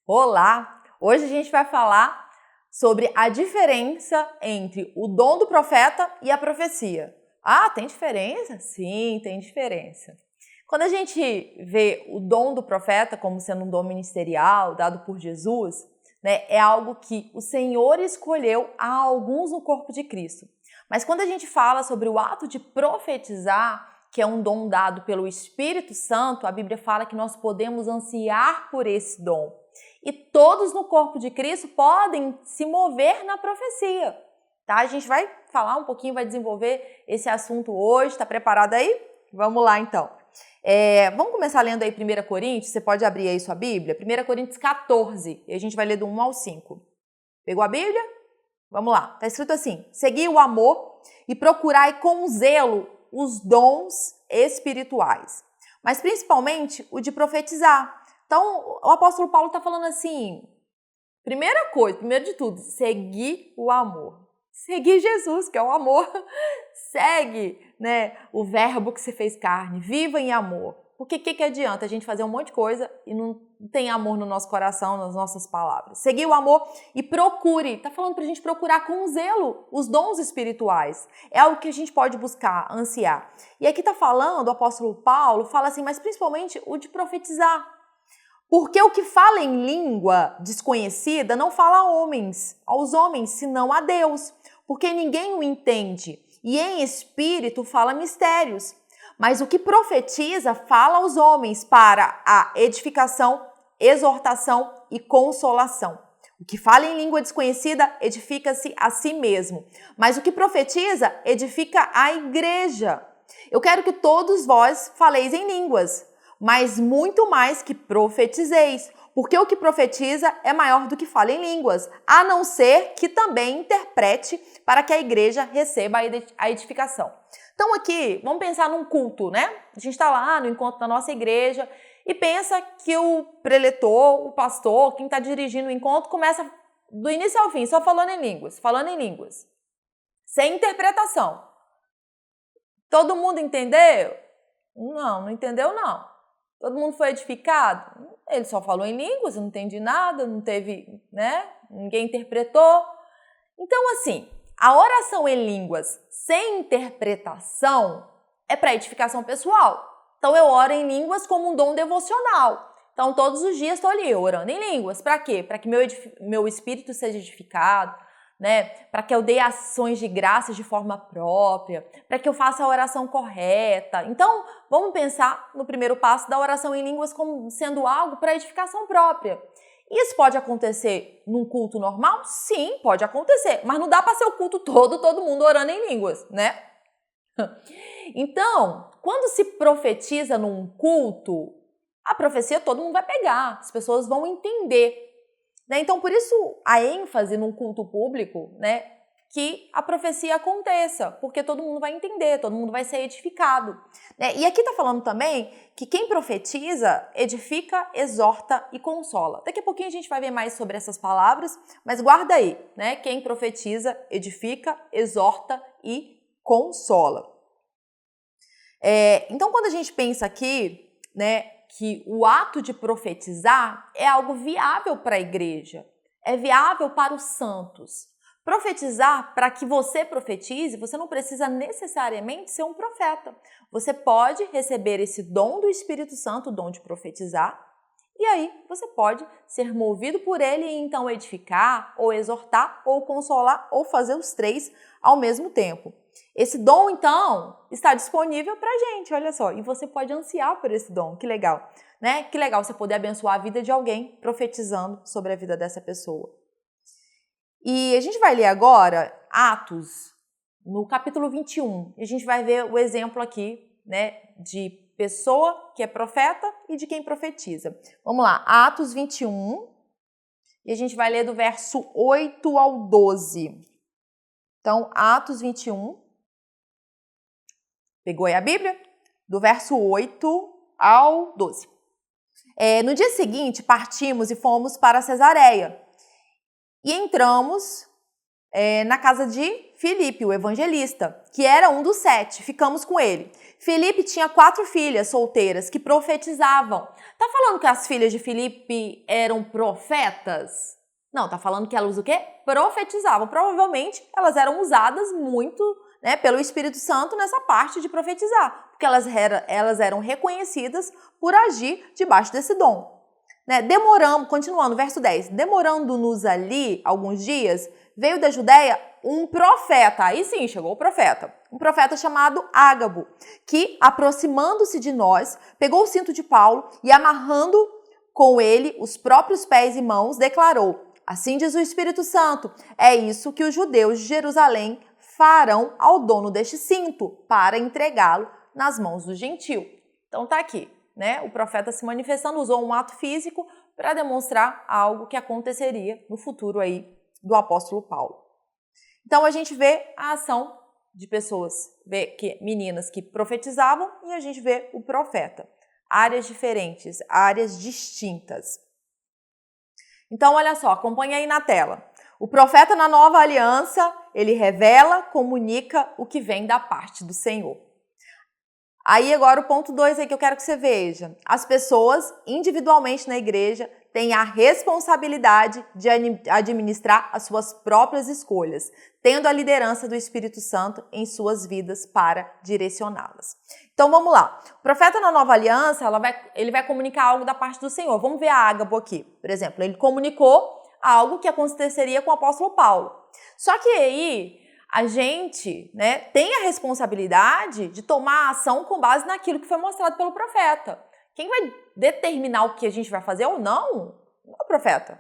Olá! Hoje a gente vai falar sobre a diferença entre o dom do profeta e a profecia. Ah, tem diferença? Sim, tem diferença. Quando a gente vê o dom do profeta como sendo um dom ministerial dado por Jesus, é algo que o Senhor escolheu a alguns no corpo de Cristo. Mas quando a gente fala sobre o ato de profetizar, que é um dom dado pelo Espírito Santo, a Bíblia fala que nós podemos ansiar por esse dom. E todos no corpo de Cristo podem se mover na profecia. Tá? A gente vai falar um pouquinho, vai desenvolver esse assunto hoje. Está preparado aí? Vamos lá então. Vamos começar lendo aí 1 Coríntios, você pode abrir aí sua Bíblia, 1 Coríntios 14, e a gente vai ler do 1 ao 5. Pegou a Bíblia? Vamos lá, está escrito assim: segui o amor e procurai com zelo os dons espirituais, mas principalmente o de profetizar. Então, o apóstolo Paulo está falando assim, primeira coisa, primeiro de tudo, seguir o amor. Seguir Jesus, que é o amor. Segue, o verbo que se fez carne, viva em amor. Porque o que adianta a gente fazer um monte de coisa e não tem amor no nosso coração, nas nossas palavras? Seguir o amor e procure. Está falando para a gente procurar com zelo os dons espirituais. É algo que a gente pode buscar, ansiar. E aqui está falando, o apóstolo Paulo fala assim, mas principalmente o de profetizar. Porque o que fala em língua desconhecida não fala aos homens, senão a Deus. Porque ninguém o entende. E em espírito fala mistérios. Mas o que profetiza fala aos homens para a edificação, exortação e consolação. O que fala em língua desconhecida edifica-se a si mesmo. Mas o que profetiza edifica a igreja. Eu quero que todos vós faleis em línguas, mas muito mais que profetizeis, porque o que profetiza é maior do que fala em línguas, a não ser que também interprete para que a igreja receba a edificação. Então aqui, vamos pensar num culto, A gente está lá no encontro da nossa igreja e pensa que o preletor, o pastor, quem está dirigindo o encontro, começa do início ao fim, só falando em línguas, sem interpretação. Todo mundo entendeu? Não entendeu não. Todo mundo foi edificado? Ele só falou em línguas, eu não entendi nada, não teve, ninguém interpretou. Então, assim, a oração em línguas sem interpretação é para edificação pessoal. Então, eu oro em línguas como um dom devocional. Então, todos os dias estou ali orando em línguas. Para quê? Para que meu espírito seja edificado, para que eu dê ações de graças de forma própria, para que eu faça a oração correta. Então, vamos pensar no primeiro passo da oração em línguas como sendo algo para edificação própria. Isso pode acontecer num culto normal? Sim, pode acontecer, mas não dá para ser o culto todo mundo orando em línguas, Então, quando se profetiza num culto, a profecia todo mundo vai pegar, as pessoas vão entender. Então, por isso, a ênfase num culto público, que a profecia aconteça, porque todo mundo vai entender, todo mundo vai ser edificado. E aqui está falando também que quem profetiza edifica, exorta e consola. Daqui a pouquinho a gente vai ver mais sobre essas palavras, mas guarda aí, Quem profetiza edifica, exorta e consola. Então, quando a gente pensa aqui, que o ato de profetizar é algo viável para a igreja, é viável para os santos. Profetizar, para que você profetize, você não precisa necessariamente ser um profeta. Você pode receber esse dom do Espírito Santo, o dom de profetizar, e aí você pode ser movido por ele e então edificar, ou exortar, ou consolar, ou fazer os três ao mesmo tempo. Esse dom, então, está disponível para a gente, olha só, e você pode ansiar por esse dom, que legal, Que legal você poder abençoar a vida de alguém profetizando sobre a vida dessa pessoa. E a gente vai ler agora Atos, no capítulo 21, e a gente vai ver o exemplo aqui, de pessoa que é profeta e de quem profetiza. Vamos lá, Atos 21, e a gente vai ler do verso 8 ao 12. Então, Atos 21, pegou aí a Bíblia? Do verso 8 ao 12. No dia seguinte, partimos e fomos para Cesareia. E entramos na casa de Filipe, o evangelista, que era um dos 7. Ficamos com ele. Filipe tinha 4 filhas solteiras que profetizavam. Tá falando que as filhas de Filipe eram profetas? Não, tá falando que elas o quê? Profetizavam. Provavelmente elas eram usadas muito, né, pelo Espírito Santo nessa parte de profetizar, porque elas eram reconhecidas por agir debaixo desse dom. Né? Continuando, verso 10, demorando-nos ali alguns dias, veio da Judéia um profeta, aí sim, chegou o profeta, um profeta chamado Ágabo, que, aproximando-se de nós, pegou o cinto de Paulo e, amarrando com ele os próprios pés e mãos, declarou: assim diz o Espírito Santo, é isso que os judeus de Jerusalém farão ao dono deste cinto, para entregá-lo nas mãos do gentio. Então tá aqui, né? O profeta se manifestando, usou um ato físico para demonstrar algo que aconteceria no futuro aí do apóstolo Paulo. Então a gente vê a ação de pessoas, meninas que profetizavam, e a gente vê o profeta. Áreas diferentes, áreas distintas. Então olha só, acompanha aí na tela. O profeta na nova aliança, ele revela, comunica o que vem da parte do Senhor. Aí agora o ponto 2 aí que eu quero que você veja. As pessoas individualmente na igreja têm a responsabilidade de administrar as suas próprias escolhas, tendo a liderança do Espírito Santo em suas vidas para direcioná-las. Então vamos lá. O profeta na nova aliança, ele vai comunicar algo da parte do Senhor. Vamos ver a Ágabo aqui. Por exemplo, ele comunicou algo que aconteceria com o apóstolo Paulo. Só que aí a gente, né, tem a responsabilidade de tomar ação com base naquilo que foi mostrado pelo profeta. Quem vai determinar o que a gente vai fazer ou não é o profeta,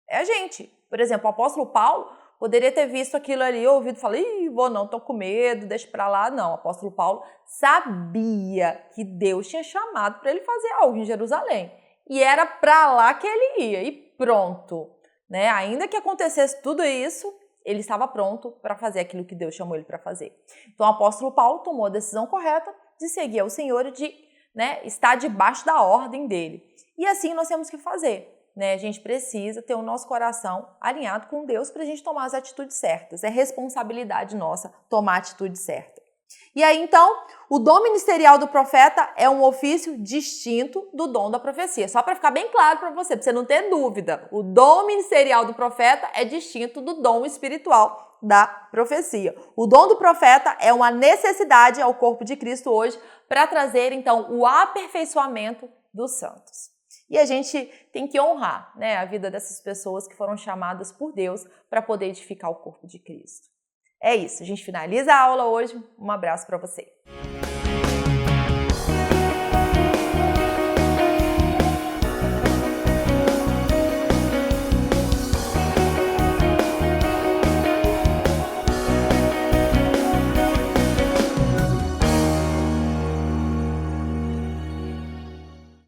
é a gente. Por exemplo, o apóstolo Paulo poderia ter visto aquilo ali, ouvido e falar: ih, vou não, tô com medo, deixa pra lá. Não, o apóstolo Paulo sabia que Deus tinha chamado para ele fazer algo em Jerusalém. E era pra lá que ele ia, e pronto. Né? Ainda que acontecesse tudo isso, ele estava pronto para fazer aquilo que Deus chamou ele para fazer. Então o apóstolo Paulo tomou a decisão correta de seguir ao Senhor e de, né, estar debaixo da ordem dele. E assim nós temos que fazer. Né? A gente precisa ter o nosso coração alinhado com Deus para a gente tomar as atitudes certas. É responsabilidade nossa tomar a atitude certa. E aí, então, o dom ministerial do profeta é um ofício distinto do dom da profecia. Só para ficar bem claro para você não ter dúvida. O dom ministerial do profeta é distinto do dom espiritual da profecia. O dom do profeta é uma necessidade ao corpo de Cristo hoje para trazer, então, o aperfeiçoamento dos santos. E a gente tem que honrar, né, a vida dessas pessoas que foram chamadas por Deus para poder edificar o corpo de Cristo. É isso, a gente finaliza a aula hoje. Um abraço para você.